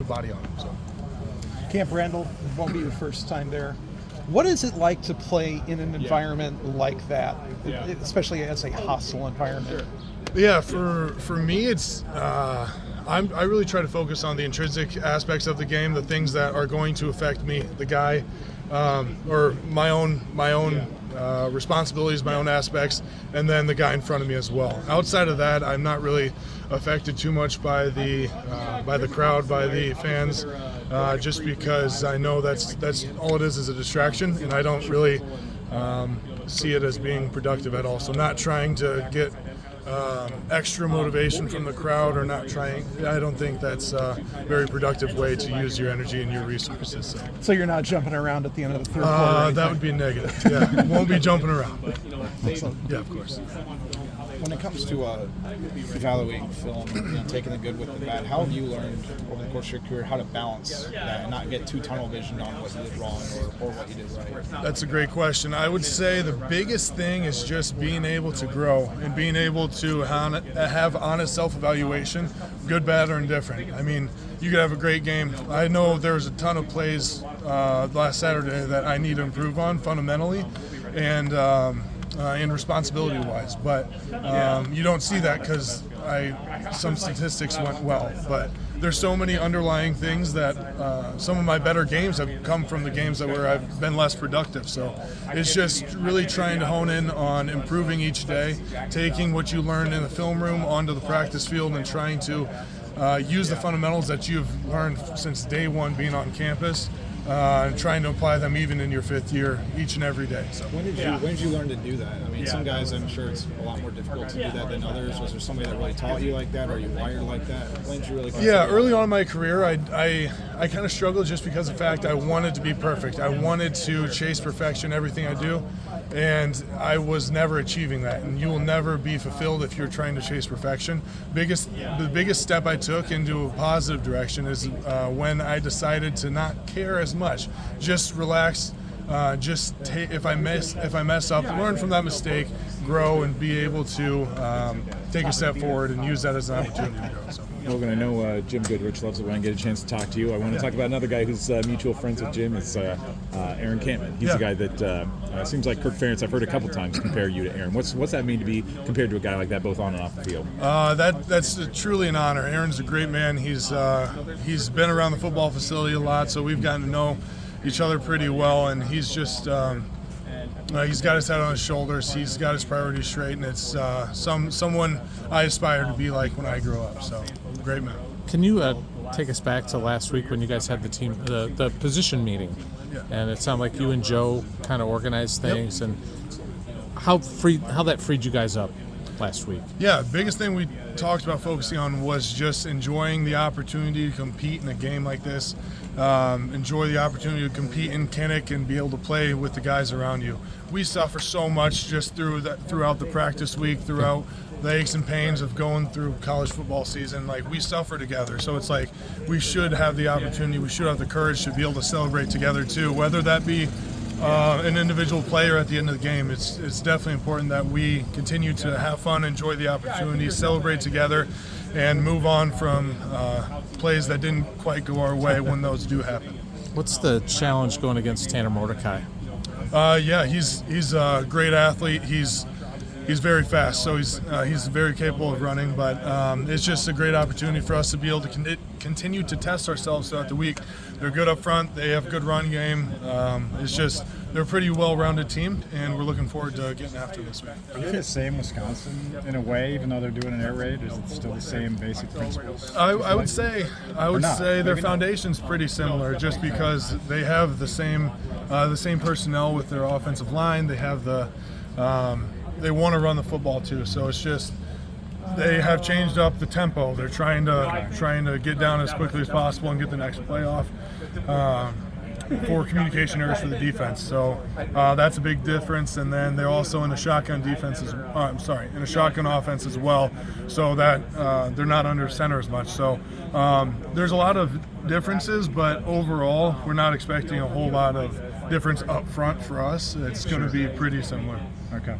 body on him. So. Camp Randall won't be your first time there. What is it like to play in an environment like that, especially as a hostile environment? Yeah, for me, it's I really try to focus on the intrinsic aspects of the game, the things that are going to affect me, the guy, or my own responsibilities, my own aspects, and then the guy in front of me as well. Outside of that, I'm not really affected too much by the crowd, by the fans, just because I know that's all it is a distraction, and I don't really see it as being productive at all. So not trying to get extra motivation from the crowd, or not trying. I don't think that's a very productive way to use your energy and your resources. So you're not jumping around at the end of the third quarter? That would be negative. Yeah, won't be jumping around. Yeah, of course. When it comes to evaluating film, taking the good with the bad, how have you learned over the course of your career how to balance that and not get too tunnel visioned on what you did wrong or what you did right? That's a great question. I would say the biggest thing is just being able to grow and being able to have honest self-evaluation, good, bad, or indifferent. I mean, you could have a great game. I know there was a ton of plays last Saturday that I need to improve on fundamentally, and responsibility-wise, but you don't see that because some statistics went well. But there's so many underlying things that some of my better games have come from the games where I've been less productive. So it's just really trying to hone in on improving each day, taking what you learned in the film room onto the practice field, and trying to use the fundamentals that you've learned since day one being on campus. And trying to apply them even in your fifth year, each and every day. So. When did you learn to do that? I mean, some guys, I'm sure it's a lot more difficult to do that than others. Was there somebody that really taught you like that, or are you wired like that? When did you really? Early on in my career, I kind of struggled just because of the fact I wanted to be perfect. I wanted to chase perfection everything I do, and I was never achieving that. And you will never be fulfilled if you're trying to chase perfection. The biggest step I took into a positive direction is when I decided to not care as much, just relax, if I mess up, learn from that mistake, grow, and be able to take a step forward and use that as an opportunity to grow. So. Logan, I know Jim Goodrich loves it when I get a chance to talk to you. I want to talk about another guy who's mutual friends with Jim. It's Aaron Campman. He's a guy that seems like Kirk Ferentz, I've heard a couple times compare you to Aaron. What's that mean to be compared to a guy like that, both on and off the field? That's truly an honor. Aaron's a great man. He's been around the football facility a lot, so we've gotten to know each other pretty well, and he's just he's got his head on his shoulders. He's got his priorities straight, and it's someone I aspire to be like when I grow up. So, great man. Can you take us back to last week when you guys had the position meeting? Yeah. And it sounded like you and Joe kind of organized things, and how that freed you guys up last week? Yeah, biggest thing we talked about focusing on was just enjoying the opportunity to compete in a game like this. Enjoy the opportunity to compete in Kinnick and be able to play with the guys around you. We suffer so much just throughout the practice week, throughout the aches and pains of going through college football season. Like, we suffer together, so it's like we should have the opportunity, we should have the courage to be able to celebrate together too, whether that be an individual player at the end of the game. It's definitely important that we continue to have fun, enjoy the opportunity, celebrate together, and move on from plays that didn't quite go our way when those do happen. What's the challenge going against Tanner Mordecai? He's a great athlete. He's very fast, so he's very capable of running, but it's just a great opportunity for us to be able to continue to test ourselves throughout the week. They're good up front. They have a good run game. They're a pretty well-rounded team, and we're looking forward to getting after this week. Are you the same Wisconsin in a way, even though they're doing an air raid? Is it still the same basic principles? I would say their foundation's pretty similar, just because they have the same personnel with their offensive line. They have they want to run the football too, so it's just they have changed up the tempo. They're trying to get down as quickly as possible and get the next play off for communication errors for the defense. So that's a big difference. And then they're also in a shotgun in a shotgun offense as well, so that they're not under center as much. So there's a lot of differences, but overall, we're not expecting a whole lot of difference up front for us. It's going to be pretty similar. Okay.